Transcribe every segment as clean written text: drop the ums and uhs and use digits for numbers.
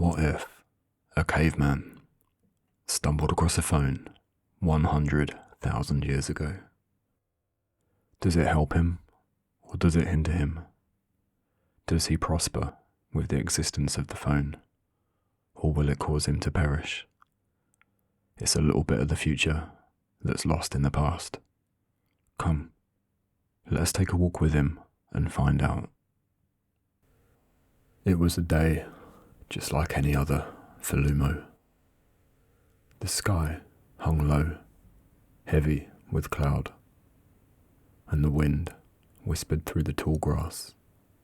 What if a caveman stumbled across a phone 100,000 years ago? Does it help him or does it hinder him? Does he prosper with the existence of the phone, or will it cause him to perish? It's a little bit of the future that's lost in the past. Come, let's take a walk with him and find out. It was a day just like any other for Lumo. The sky hung low, heavy with cloud, and the wind whispered through the tall grass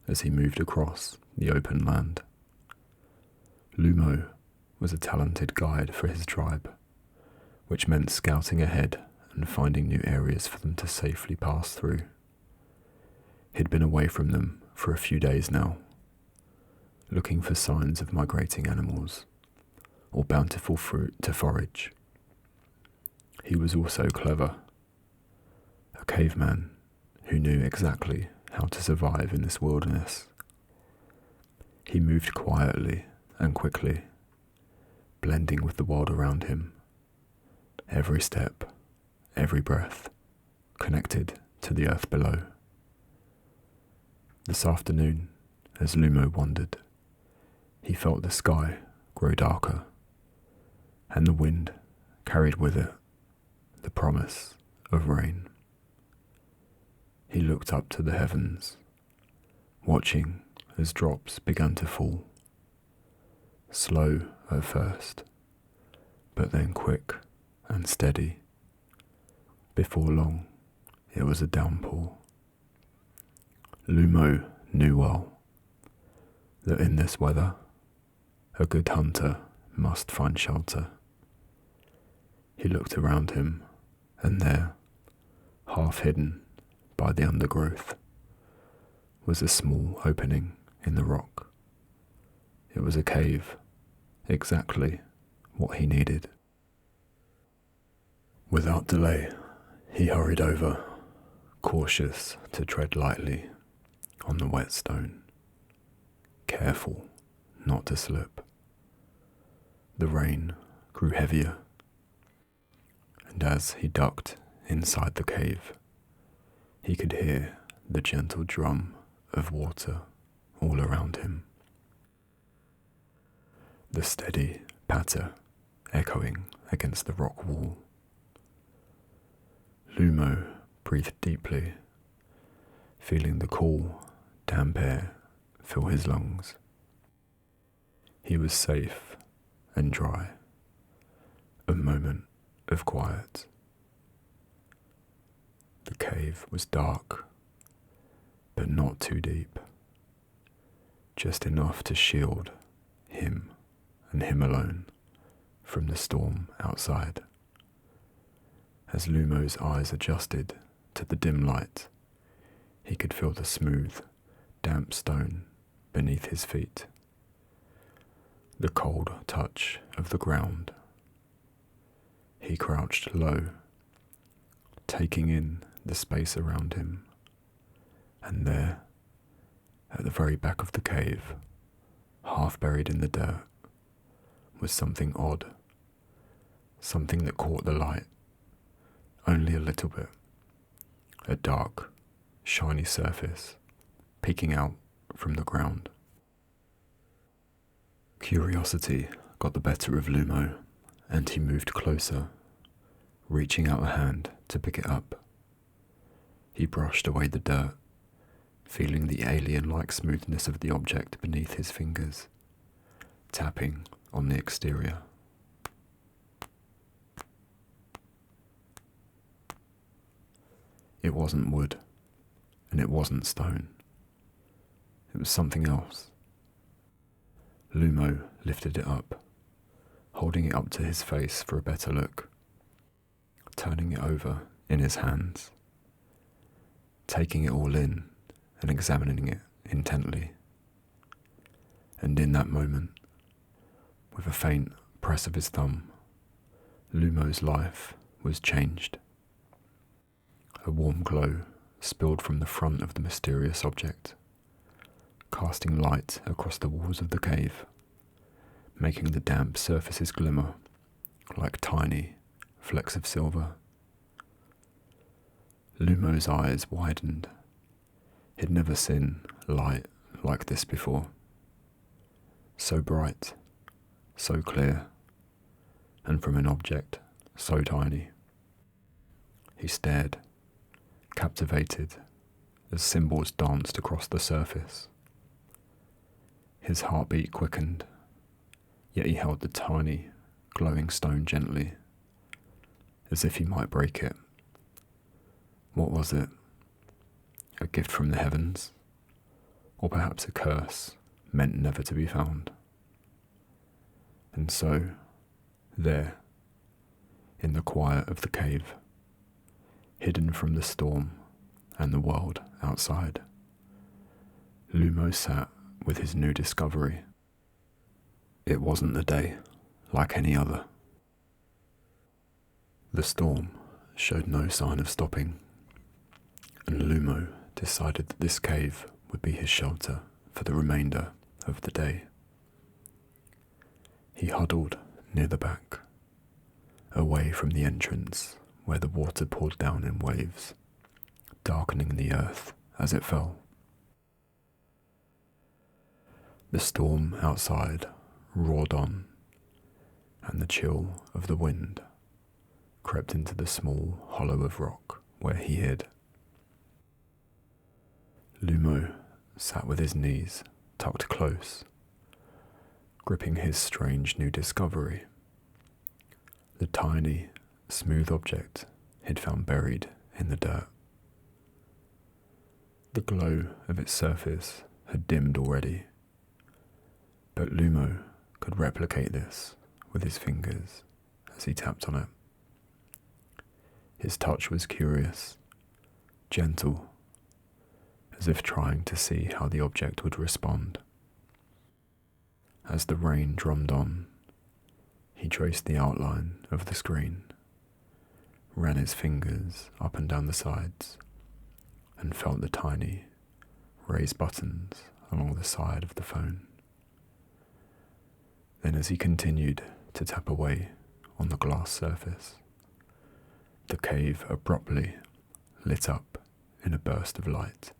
as he moved across the open land. Lumo was a talented guide for his tribe, which meant scouting ahead and finding new areas for them to safely pass through. He'd been away from them for a few days now, looking for signs of migrating animals or bountiful fruit to forage. He was also clever, a caveman who knew exactly how to survive in this wilderness. He moved quietly and quickly, blending with the world around him. Every step, every breath, connected to the earth below. This afternoon, as Lumo wandered, he felt the sky grow darker, and the wind carried with it the promise of rain. He looked up to the heavens, watching as drops began to fall, slow at first, but then quick and steady. Before long, it was a downpour. Lumo knew well that in this weather, a good hunter must find shelter. He looked around him, and there, half hidden by the undergrowth, was a small opening in the rock. It was a cave, exactly what he needed. Without delay, he hurried over, cautious to tread lightly on the wet stone, careful not to slip. The rain grew heavier, and as he ducked inside the cave, he could hear the gentle drum of water all around him. The steady patter echoing against the rock wall. Lumo breathed deeply, feeling the cool, damp air fill his lungs. He was safe and dry. A moment of quiet. The cave was dark, but not too deep. Just enough to shield him and him alone from the storm outside. As Lumo's eyes adjusted to the dim light, he could feel the smooth, damp stone beneath his feet, the cold touch of the ground. He crouched low, taking in the space around him, and there, at the very back of the cave, half buried in the dirt, was something odd, something that caught the light, only a little bit, a dark, shiny surface peeking out from the ground. Curiosity got the better of Lumo, and he moved closer, reaching out a hand to pick it up. He brushed away the dirt, feeling the alien-like smoothness of the object beneath his fingers, tapping on the exterior. It wasn't wood, and it wasn't stone. It was something else. Lumo lifted it up, holding it up to his face for a better look, turning it over in his hands, taking it all in and examining it intently. And in that moment, with a faint press of his thumb, Lumo's life was changed. A warm glow spilled from the front of the mysterious object, casting light across the walls of the cave, making the damp surfaces glimmer like tiny flecks of silver. Lumo's eyes widened. He'd never seen light like this before. So bright, so clear, and from an object so tiny. He stared, captivated, as symbols danced across the surface. His heartbeat quickened, yet he held the tiny, glowing stone gently, as if he might break it. What was it? A gift from the heavens? Or perhaps a curse meant never to be found? And so, there, in the quiet of the cave, hidden from the storm and the world outside, Lumo sat with his new discovery. It wasn't the day like any other. The storm showed no sign of stopping, and Lumo decided that this cave would be his shelter for the remainder of the day. He huddled near the back, away from the entrance where the water poured down in waves, darkening the earth as it fell. The storm outside roared on, and the chill of the wind crept into the small hollow of rock where he hid. Lumo sat with his knees tucked close, gripping his strange new discovery, the tiny, smooth object he'd found buried in the dirt. The glow of its surface had dimmed already, but Lumo could replicate this with his fingers as he tapped on it. His touch was curious, gentle, as if trying to see how the object would respond. As the rain drummed on, he traced the outline of the screen, ran his fingers up and down the sides, and felt the tiny, raised buttons along the side of the phone. Then as he continued to tap away on the glass surface, the cave abruptly lit up in a burst of light.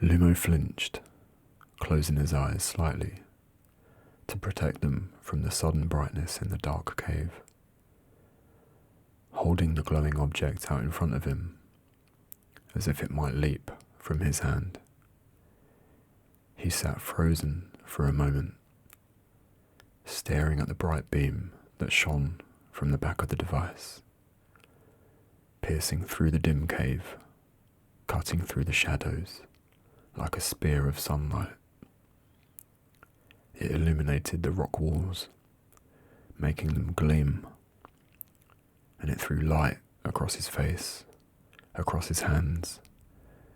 Lumo flinched, closing his eyes slightly to protect them from the sudden brightness in the dark cave. Holding the glowing object out in front of him, as if it might leap from his hand, he sat frozen for a moment, staring at the bright beam that shone from the back of the device, piercing through the dim cave, cutting through the shadows like a spear of sunlight. It illuminated the rock walls, making them gleam, and it threw light across his face, across his hands,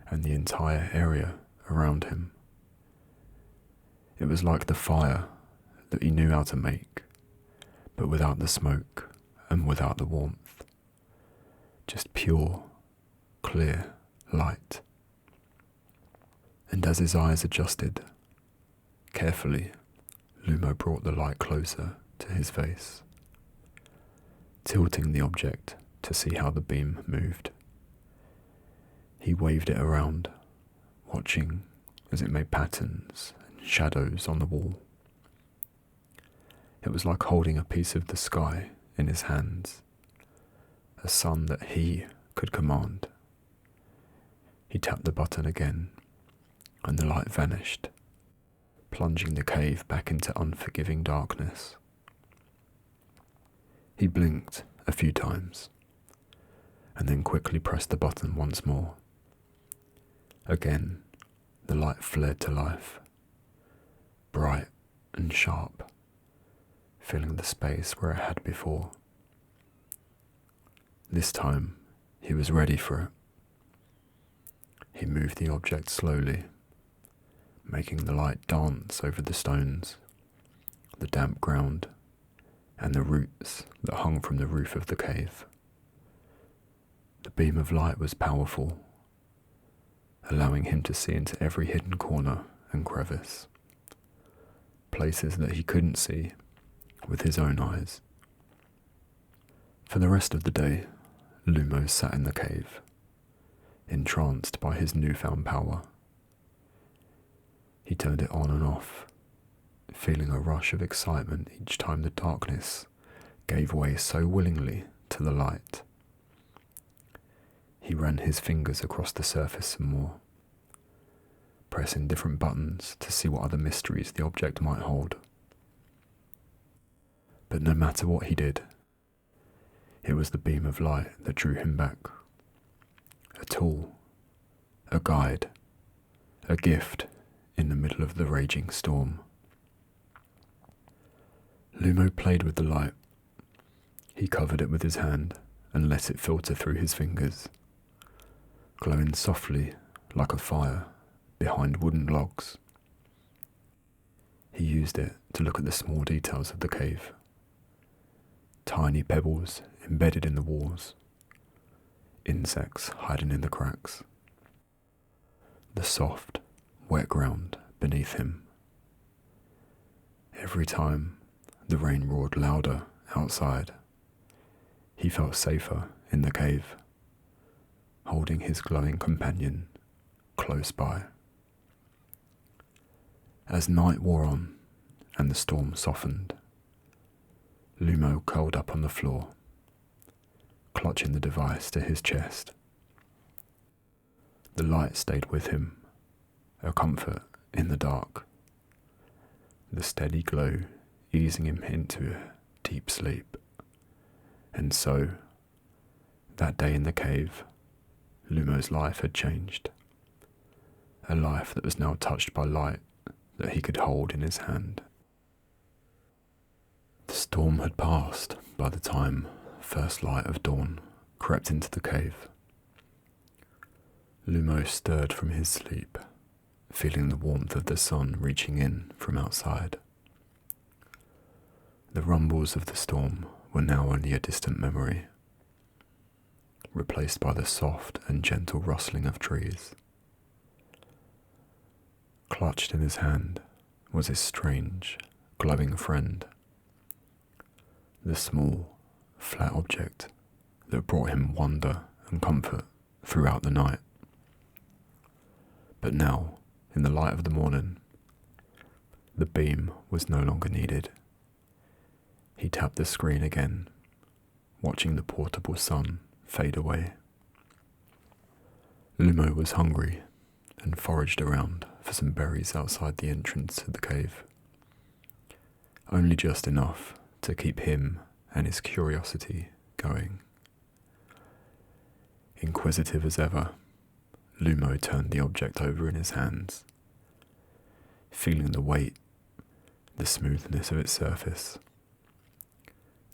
and the entire area around him. It was like the fire that he knew how to make, but without the smoke and without the warmth. Just pure, clear light. And as his eyes adjusted, carefully, Lumo brought the light closer to his face, tilting the object to see how the beam moved. He waved it around, watching as it made patterns and shadows on the wall. It was like holding a piece of the sky in his hands, a sun that he could command. He tapped the button again, and the light vanished, plunging the cave back into unforgiving darkness. He blinked a few times, and then quickly pressed the button once more. Again, the light flared to life, bright and sharp, filling the space where it had before. This time, he was ready for it. He moved the object slowly, making the light dance over the stones, the damp ground, and the roots that hung from the roof of the cave. The beam of light was powerful, allowing him to see into every hidden corner and crevice, places that he couldn't see with his own eyes. For the rest of the day, Lumo sat in the cave, entranced by his newfound power. He turned it on and off, feeling a rush of excitement each time the darkness gave way so willingly to the light. He ran his fingers across the surface some more, pressing different buttons to see what other mysteries the object might hold. But no matter what he did, it was the beam of light that drew him back. A tool, a guide, a gift in the middle of the raging storm. Lumo played with the light. He covered it with his hand and let it filter through his fingers, glowing softly like a fire behind wooden logs. He used it to look at the small details of the cave. Tiny pebbles embedded in the walls, insects hiding in the cracks, the soft, wet ground beneath him. Every time the rain roared louder outside, he felt safer in the cave, holding his glowing companion close by. As night wore on and the storm softened, Lumo curled up on the floor, clutching the device to his chest. The light stayed with him, a comfort in the dark, the steady glow easing him into deep sleep. And so, that day in the cave, Lumo's life had changed. A life that was now touched by light that he could hold in his hand. The storm had passed by the time first light of dawn crept into the cave. Lumo stirred from his sleep, feeling the warmth of the sun reaching in from outside. The rumbles of the storm were now only a distant memory, replaced by the soft and gentle rustling of trees. Clutched in his hand was his strange, glowing friend, the small, flat object that brought him wonder and comfort throughout the night. But now, in the light of the morning, the beam was no longer needed. He tapped the screen again, watching the portable sun fade away. Lumo was hungry and foraged around for some berries outside the entrance to the cave. Only just enough to keep him and his curiosity going. Inquisitive as ever, Lumo turned the object over in his hands, feeling the weight, the smoothness of its surface,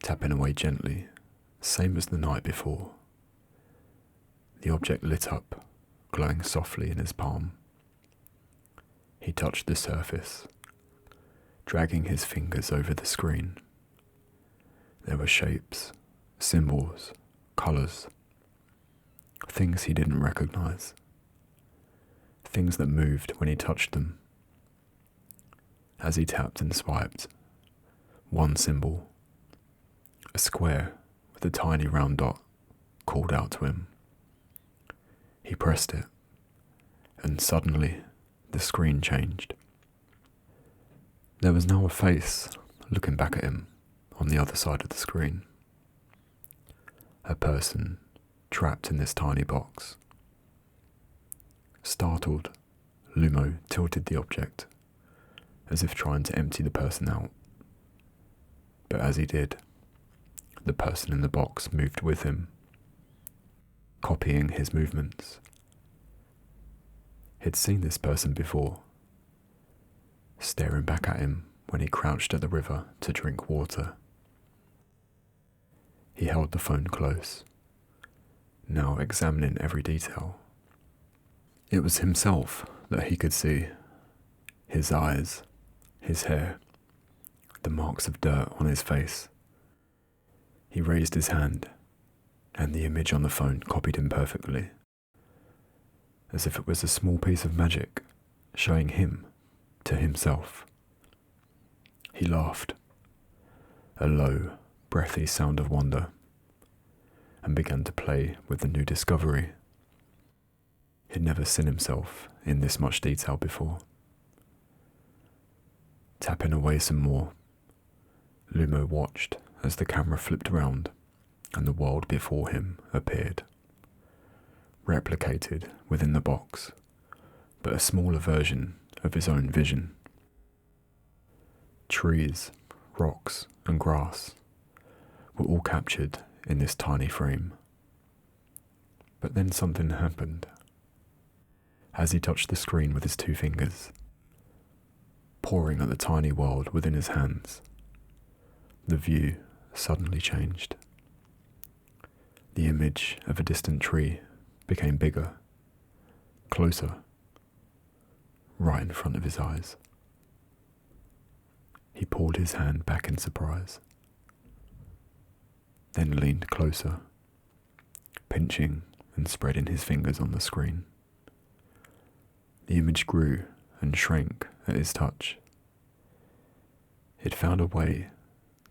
tapping away gently, same as the night before. The object lit up, glowing softly in his palm. He touched the surface, dragging his fingers over the screen. There were shapes, symbols, colours, things he didn't recognize, things that moved when he touched them. As he tapped and swiped, one symbol, a square with a tiny round dot, called out to him. He pressed it, and suddenly the screen changed. There was now a face looking back at him on the other side of the screen. A person trapped in this tiny box. Startled, Lumo tilted the object, as if trying to empty the person out. But as he did, the person in the box moved with him, copying his movements. He'd seen this person before, staring back at him when he crouched at the river to drink water. He held the phone close, now examining every detail. It was himself that he could see, his eyes, his hair, the marks of dirt on his face. He raised his hand, and the image on the phone copied him perfectly, as if it was a small piece of magic showing him to himself. He laughed, a low, breathy sound of wonder, and began to play with the new discovery. He'd never seen himself in this much detail before. Tapping away some more, Lumo watched as the camera flipped around and the world before him appeared, replicated within the box, but a smaller version of his own vision. Trees, rocks, and grass were all captured in this tiny frame. But then something happened. As he touched the screen with his 2 fingers, pouring at the tiny world within his hands, the view suddenly changed. The image of a distant tree became bigger, closer, right in front of his eyes. He pulled his hand back in surprise, then leaned closer, pinching and spreading his fingers on the screen. The image grew and shrank at his touch. It found a way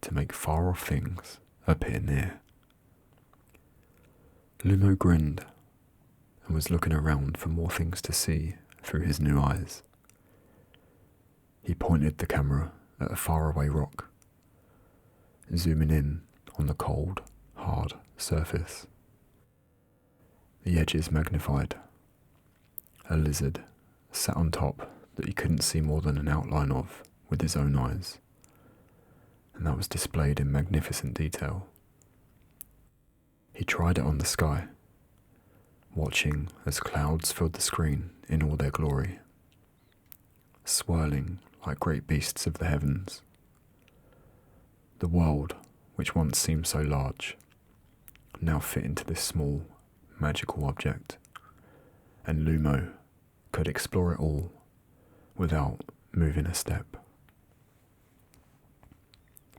to make far-off things appear near. Lumo grinned and was looking around for more things to see through his new eyes. He pointed the camera at a faraway rock, zooming in on the cold, hard surface. The edges magnified. A lizard sat on top that he couldn't see more than an outline of with his own eyes, and that was displayed in magnificent detail. He tried it on the sky, watching as clouds filled the screen in all their glory, swirling like great beasts of the heavens. The world, which once seemed so large, now fit into this small, magical object, and Lumo could explore it all without moving a step.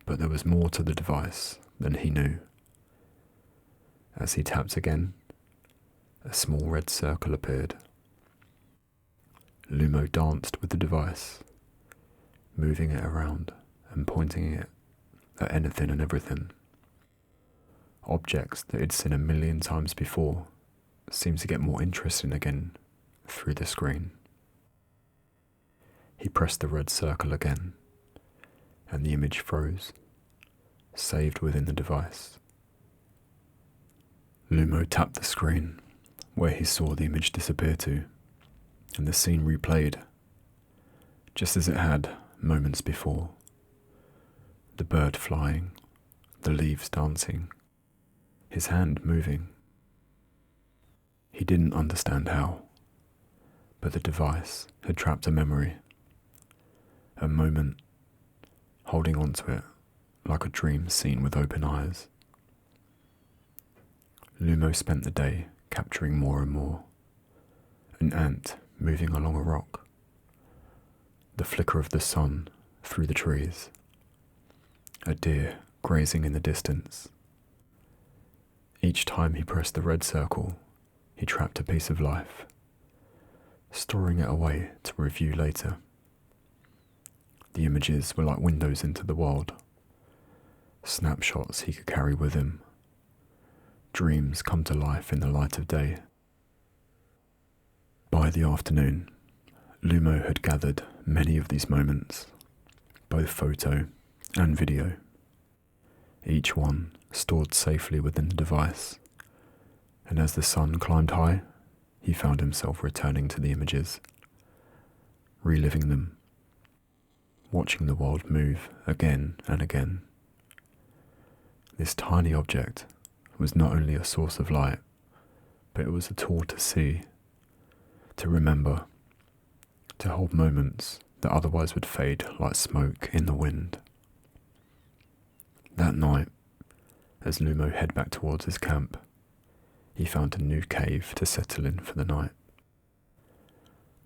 But there was more to the device than he knew. As he tapped again, a small red circle appeared. Lumo danced with the device, moving it around and pointing it at anything and everything. Objects that he'd seen a million times before seemed to get more interesting again through the screen. He pressed the red circle again, and the image froze, saved within the device. Lumo tapped the screen where he saw the image disappear to, and the scene replayed, just as it had moments before. The bird flying, the leaves dancing, his hand moving. He didn't understand how, but the device had trapped a memory, a moment, holding on to it like a dream seen with open eyes. Lumo spent the day capturing more and more. An ant moving along a rock, the flicker of the sun through the trees, a deer grazing in the distance. Each time he pressed the red circle, he trapped a piece of life, storing it away to review later. The images were like windows into the world, snapshots he could carry with him, dreams come to life in the light of day. By the afternoon, Lumo had gathered many of these moments, both photo and video, each one stored safely within the device, and as the sun climbed high, he found himself returning to the images, reliving them, watching the world move again and again. This tiny object was not only a source of light, but it was a tool to see, to remember, to hold moments that otherwise would fade like smoke in the wind. That night, as Lumo headed back towards his camp, he found a new cave to settle in for the night.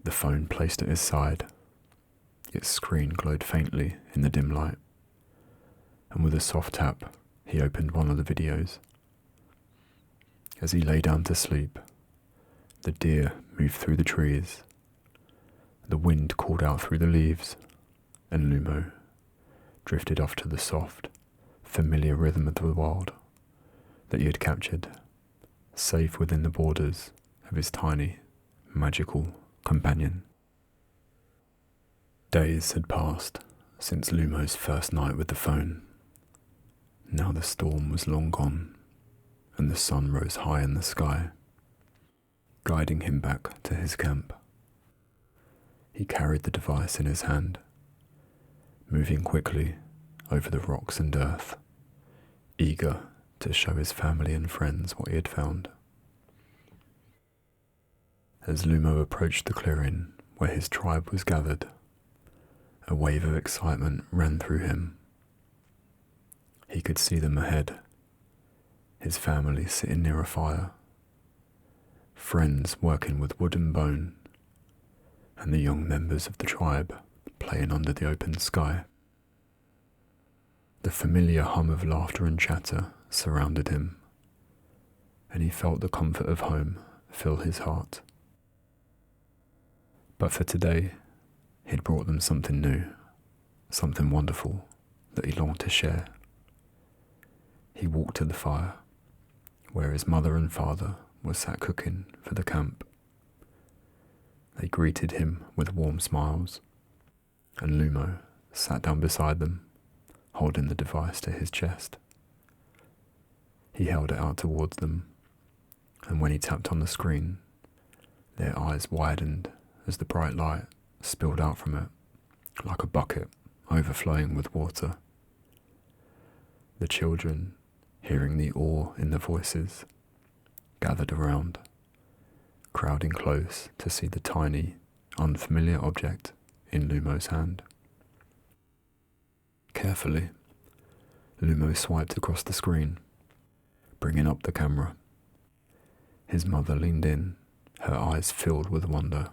The phone placed at his side, its screen glowed faintly in the dim light, and with a soft tap, he opened one of the videos. As he lay down to sleep, the deer moved through the trees, the wind called out through the leaves, and Lumo drifted off to the soft, familiar rhythm of the world that he had captured, safe within the borders of his tiny, magical companion. Days had passed since Lumo's first night with the phone. Now the storm was long gone, and the sun rose high in the sky, guiding him back to his camp. He carried the device in his hand, moving quickly over the rocks and earth, eager to show his family and friends what he had found. As Lumo approached the clearing where his tribe was gathered, a wave of excitement ran through him. He could see them ahead, his family sitting near a fire, friends working with wood and bone, and the young members of the tribe playing under the open sky. The familiar hum of laughter and chatter surrounded him, and he felt the comfort of home fill his heart. But for today, he'd brought them something new, something wonderful that he longed to share. He walked to the fire, where his mother and father were sat cooking for the camp. They greeted him with warm smiles, and Lumo sat down beside them, holding the device to his chest. He held it out towards them, and when he tapped on the screen, their eyes widened as the bright light spilled out from it like a bucket overflowing with water. The children, hearing the awe in the voices, gathered around, crowding close to see the tiny, unfamiliar object in Lumo's hand. Carefully, Lumo swiped across the screen, bringing up the camera. His mother leaned in, her eyes filled with wonder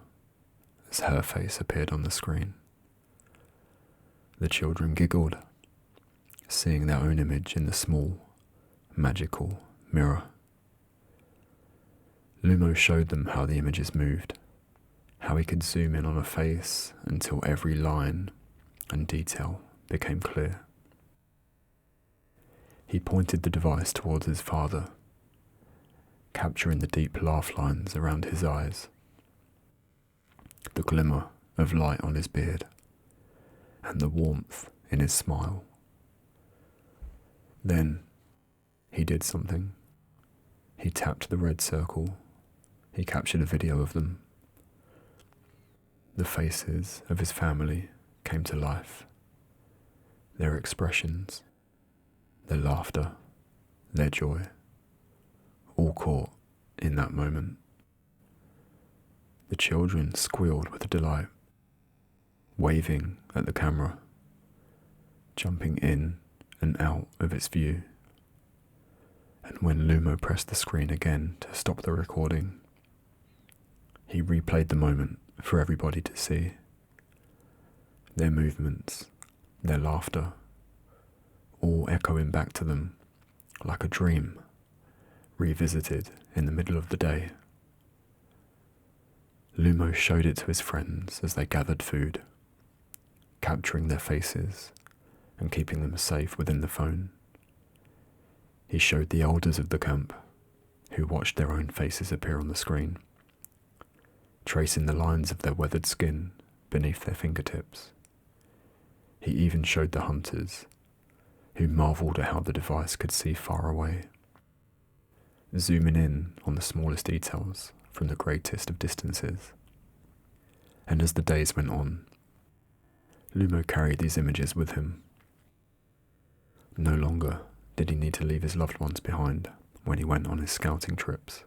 as her face appeared on the screen. The children giggled, seeing their own image in the small, magical mirror. Lumo showed them how the images moved, how he could zoom in on a face until every line and detail became clear. He pointed the device towards his father, capturing the deep laugh lines around his eyes, the glimmer of light on his beard, and the warmth in his smile. Then he did something. He tapped the red circle. He captured a video of them. The faces of his family came to life. Their expressions, their laughter, their joy, all caught in that moment. The children squealed with delight, waving at the camera, jumping in and out of its view. And when Lumo pressed the screen again to stop the recording, he replayed the moment for everybody to see. Their movements, their laughter, all echoing back to them like a dream revisited in the middle of the day. Lumo showed it to his friends as they gathered food, capturing their faces and keeping them safe within the phone. He showed the elders of the camp, who watched their own faces appear on the screen, tracing the lines of their weathered skin beneath their fingertips. He even showed the hunters, who marveled at how the device could see far away, zooming in on the smallest details from the greatest of distances. And as the days went on, Lumo carried these images with him. No longer did he need to leave his loved ones behind when he went on his scouting trips.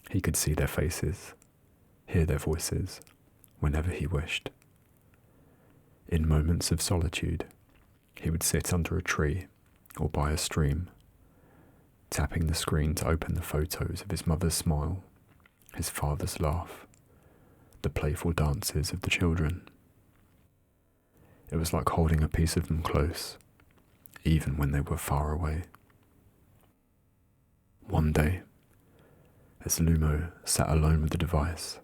He could see their faces, hear their voices, whenever he wished. In moments of solitude, he would sit under a tree or by a stream, tapping the screen to open the photos of his mother's smile, his father's laugh, the playful dances of the children. It was like holding a piece of them close, even when they were far away. One day, as Lumo sat alone with the device,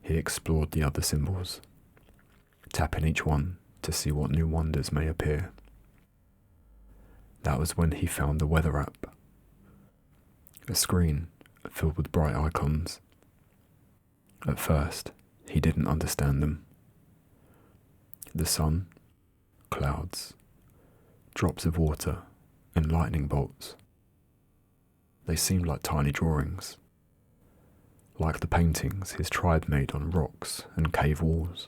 he explored the other symbols, tapping each one to to see what new wonders may appear. That was when he found the weather app, a screen filled with bright icons. At first, he didn't understand them. The sun, clouds, drops of water, and lightning bolts. They seemed like tiny drawings, like the paintings his tribe made on rocks and cave walls.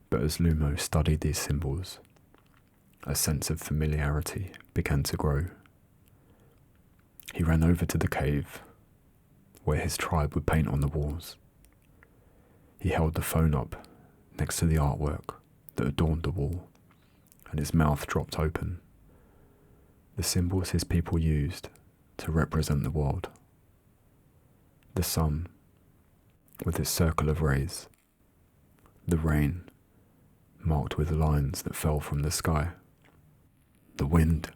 But as Lumo studied these symbols, a sense of familiarity began to grow. He ran over to the cave, where his tribe would paint on the walls. He held the phone up next to the artwork that adorned the wall, and his mouth dropped open. The symbols his people used to represent the world. The sun, with its circle of rays. The rain, marked with lines that fell from the sky. The wind,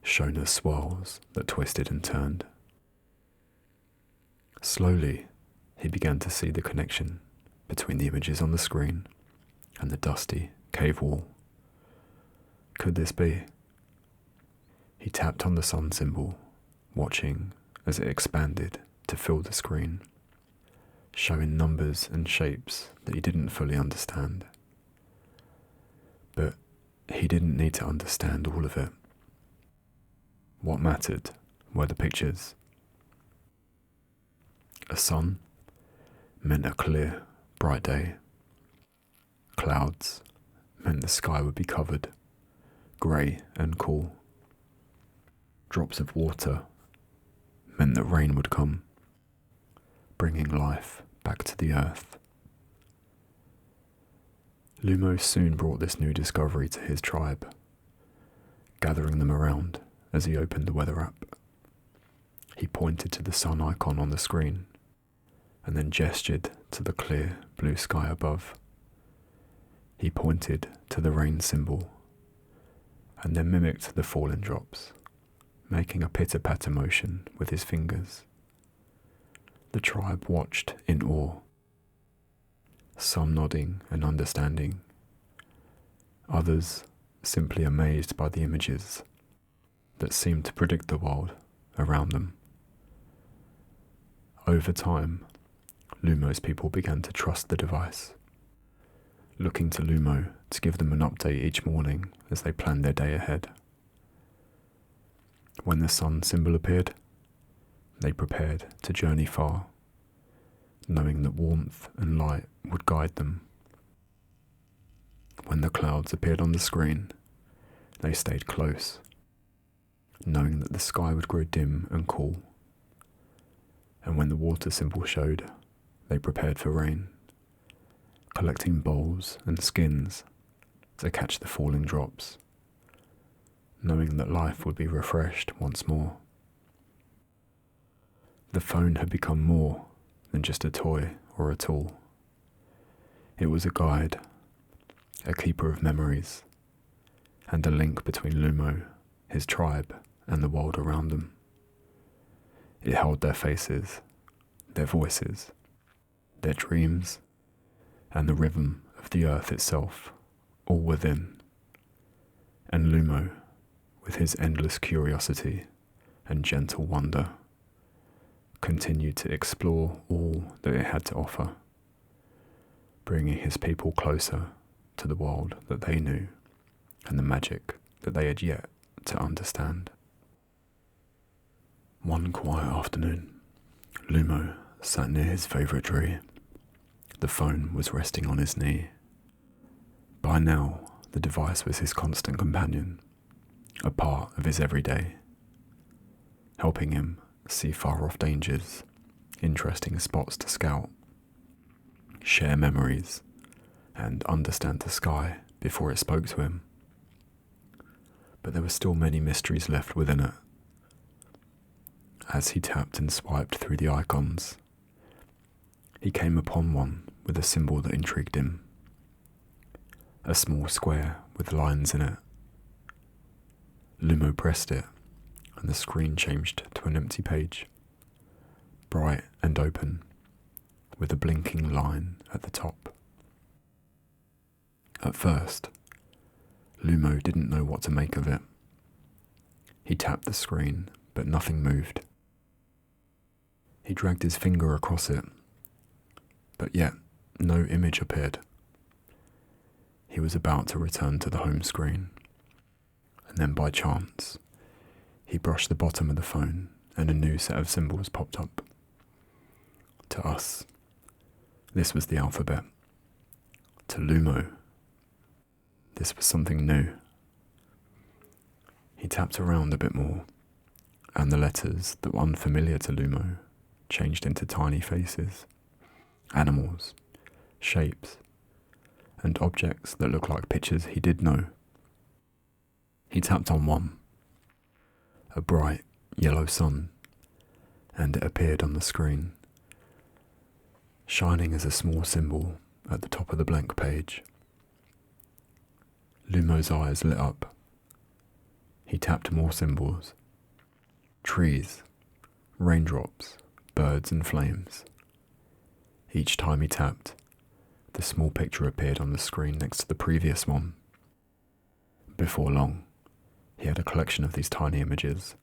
shown as swirls that twisted and turned. Slowly, he began to see the connection between the images on the screen and the dusty cave wall. Could this be? He tapped on the sun symbol, watching as it expanded to fill the screen, showing numbers and shapes that he didn't fully understand. But he didn't need to understand all of it. What mattered were the pictures. A sun meant a clear, bright day. Clouds meant the sky would be covered, grey and cool. Drops of water meant that rain would come, bringing life back to the earth. Lumo soon brought this new discovery to his tribe, gathering them around as he opened the weather app. He pointed to the sun icon on the screen, and then gestured to the clear blue sky above. He pointed to the rain symbol, and then mimicked the falling drops, making a pitter-patter motion with his fingers. The tribe watched in awe, some nodding and understanding, others simply amazed by the images that seemed to predict the world around them. Over time, Lumo's people began to trust the device, looking to Lumo to give them an update each morning as they planned their day ahead. When the sun symbol appeared, they prepared to journey far, knowing that warmth and light would guide them. When the clouds appeared on the screen, they stayed close, knowing that the sky would grow dim and cool. And when the water symbol showed, they prepared for rain, collecting bowls and skins to catch the falling drops, knowing that life would be refreshed once more. The phone had become more than just a toy or a tool. It was a guide, a keeper of memories, and a link between Lumo, his tribe, and the world around them. It held their faces, their voices, their dreams, and the rhythm of the earth itself, all within. And Lumo, with his endless curiosity and gentle wonder, continued to explore all that it had to offer, bringing his people closer to the world that they knew and the magic that they had yet to understand. One quiet afternoon, Lumo sat near his favourite tree. The phone was resting on his knee. By now, the device was his constant companion, a part of his everyday, helping him see far-off dangers, interesting spots to scout, share memories, and understand the sky before it spoke to him. But there were still many mysteries left within it. As he tapped and swiped through the icons, he came upon one with a symbol that intrigued him. A small square with lines in it. Lumo pressed it, and the screen changed to an empty page, bright and open, with a blinking line at the top. At first, Lumo didn't know what to make of it. He tapped the screen, but nothing moved. He dragged his finger across it, but yet no image appeared. He was about to return to the home screen, and then by chance, he brushed the bottom of the phone and a new set of symbols popped up. To us, this was the alphabet. To Lumo, this was something new. He tapped around a bit more, and the letters that were unfamiliar to Lumo changed into tiny faces, animals, shapes, and objects that looked like pictures he did know. He tapped on one, a bright yellow sun, and it appeared on the screen, shining as a small symbol at the top of the blank page. Lumo's eyes lit up. He tapped more symbols. Trees, raindrops, birds and flames. Each time he tapped, the small picture appeared on the screen next to the previous one. Before long, he had a collection of these tiny images,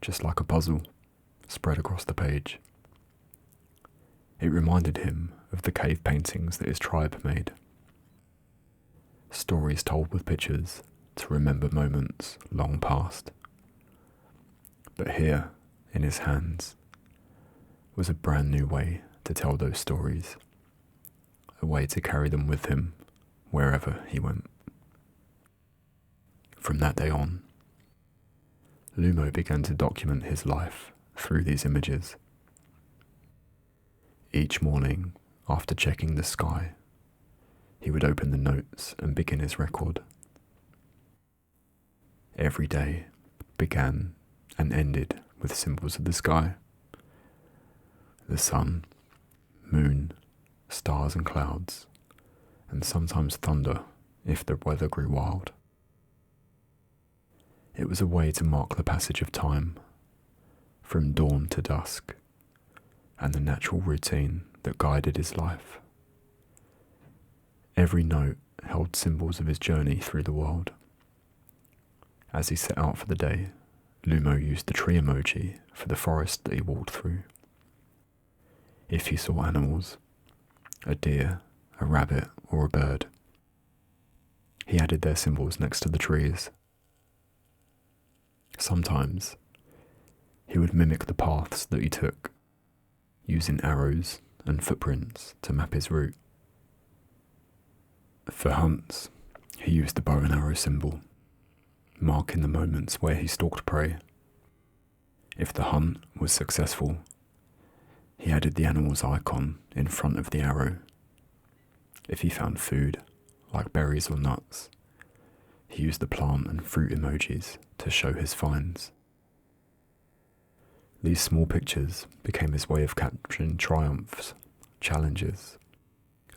just like a puzzle, spread across the page. It reminded him of the cave paintings that his tribe made. Stories told with pictures to remember moments long past. But here, in his hands, was a brand new way to tell those stories, a way to carry them with him wherever he went. From that day on, Lumo began to document his life through these images. Each morning, after checking the sky, he would open the notes and begin his record. Every day began and ended with symbols of the sky. The sun, moon, stars and clouds, and sometimes thunder if the weather grew wild. It was a way to mark the passage of time, from dawn to dusk, and the natural routine that guided his life. Every note held symbols of his journey through the world. As he set out for the day, Lumo used the tree emoji for the forest that he walked through. If he saw animals, a deer, a rabbit, or a bird, he added their symbols next to the trees. Sometimes, he would mimic the paths that he took, using arrows and footprints to map his route. For hunts, he used the bow and arrow symbol, marking the moments where he stalked prey. If the hunt was successful, he added the animal's icon in front of the arrow. If he found food, like berries or nuts, he used the plant and fruit emojis to show his finds. These small pictures became his way of capturing triumphs, challenges,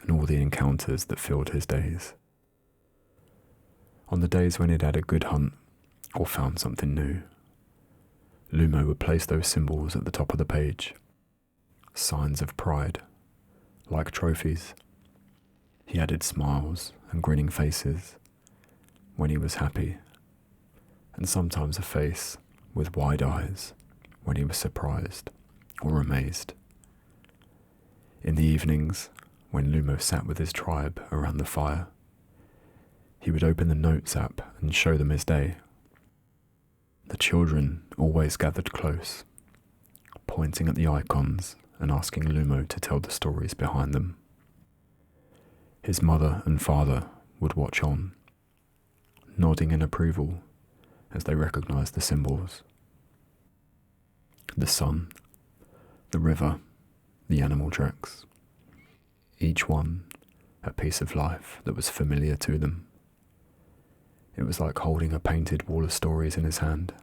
and all the encounters that filled his days. On the days when he'd had a good hunt or found something new, Lumo would place those symbols at the top of the page, signs of pride, like trophies. He added smiles and grinning faces when he was happy, and sometimes a face with wide eyes when he was surprised or amazed. In the evenings, when Lumo sat with his tribe around the fire, he would open the Notes app and show them his day. The children always gathered close, pointing at the icons and asking Lumo to tell the stories behind them. His mother and father would watch on, nodding in approval as they recognized the symbols. The sun, the river, the animal tracks, each one a piece of life that was familiar to them. It was like holding a painted wall of stories in his hand,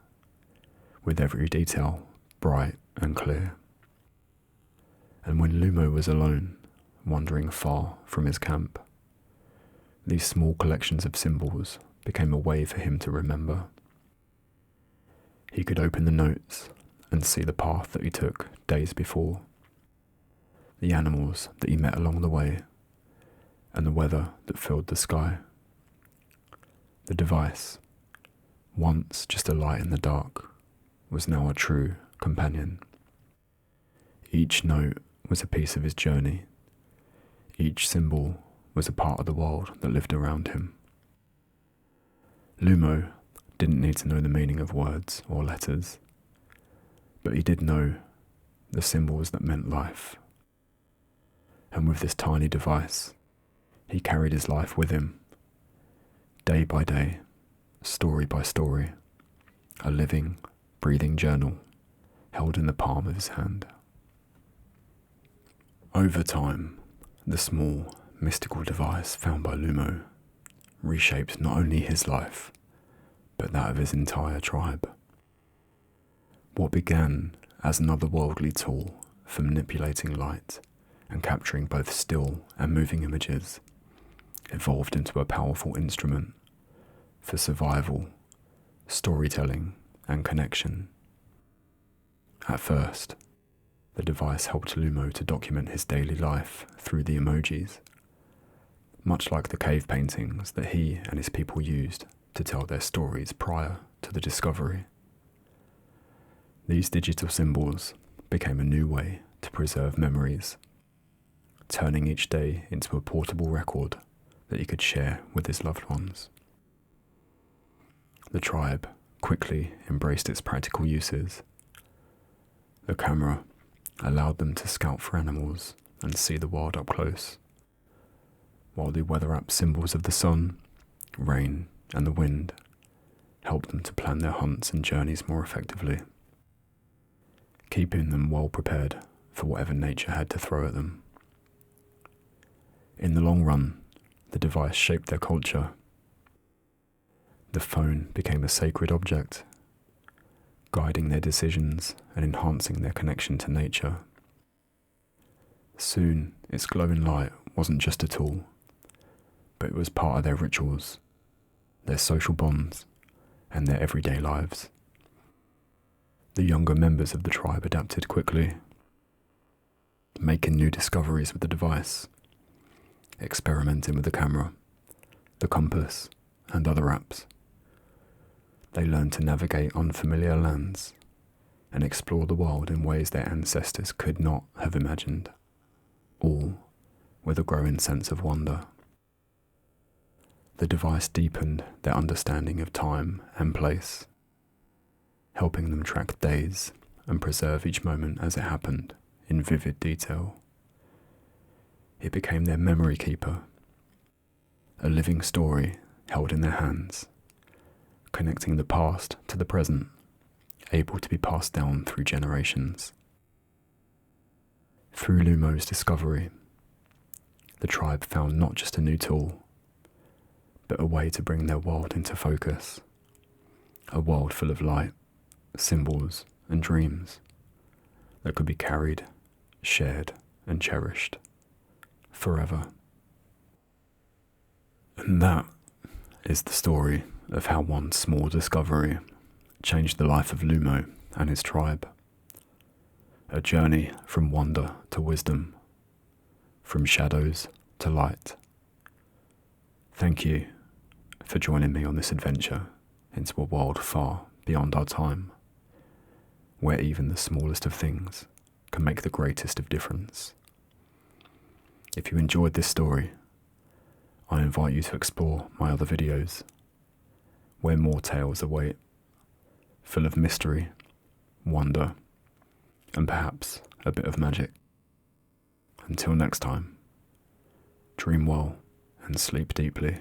with every detail bright and clear. And when Lumo was alone, wandering far from his camp, these small collections of symbols became a way for him to remember. He could open the notes and see the path that he took days before, the animals that he met along the way, and the weather that filled the sky. The device, once just a light in the dark, was now a true companion. Each note was a piece of his journey. Each symbol was a part of the world that lived around him. Lumo didn't need to know the meaning of words or letters, but he did know the symbols that meant life. And with this tiny device, he carried his life with him, day by day, story by story, a living, breathing journal held in the palm of his hand. Over time, the small, mystical device found by Lumo reshaped not only his life, but that of his entire tribe. What began as an otherworldly tool for manipulating light and capturing both still and moving images evolved into a powerful instrument for survival, storytelling, and connection. At first, the device helped Lumo to document his daily life through the emojis, much like the cave paintings that he and his people used to tell their stories prior to the discovery. These digital symbols became a new way to preserve memories, turning each day into a portable record that he could share with his loved ones. The tribe quickly embraced its practical uses. The camera allowed them to scout for animals and see the world up close, while the weather app symbols of the sun, rain, and the wind helped them to plan their hunts and journeys more effectively, keeping them well prepared for whatever nature had to throw at them. In the long run, the device shaped their culture. The phone became a sacred object, guiding their decisions and enhancing their connection to nature. Soon, its glowing light wasn't just a tool, but it was part of their rituals, their social bonds, and their everyday lives. The younger members of the tribe adapted quickly, making new discoveries with the device, experimenting with the camera, the compass, and other apps. They learned to navigate unfamiliar lands and explore the world in ways their ancestors could not have imagined, all with a growing sense of wonder. The device deepened their understanding of time and place, helping them track days and preserve each moment as it happened in vivid detail. It became their memory keeper, a living story held in their hands, connecting the past to the present, able to be passed down through generations. Through Lumo's discovery, the tribe found not just a new tool, but a way to bring their world into focus, a world full of light, symbols, and dreams that could be carried, shared, and cherished forever. And that is the story of how one small discovery changed the life of Lumo and his tribe. A journey from wonder to wisdom, from shadows to light. Thank you for joining me on this adventure into a world far beyond our time, where even the smallest of things can make the greatest of difference. If you enjoyed this story, I invite you to explore my other videos, where more tales await, full of mystery, wonder, and perhaps a bit of magic. Until next time, dream well and sleep deeply.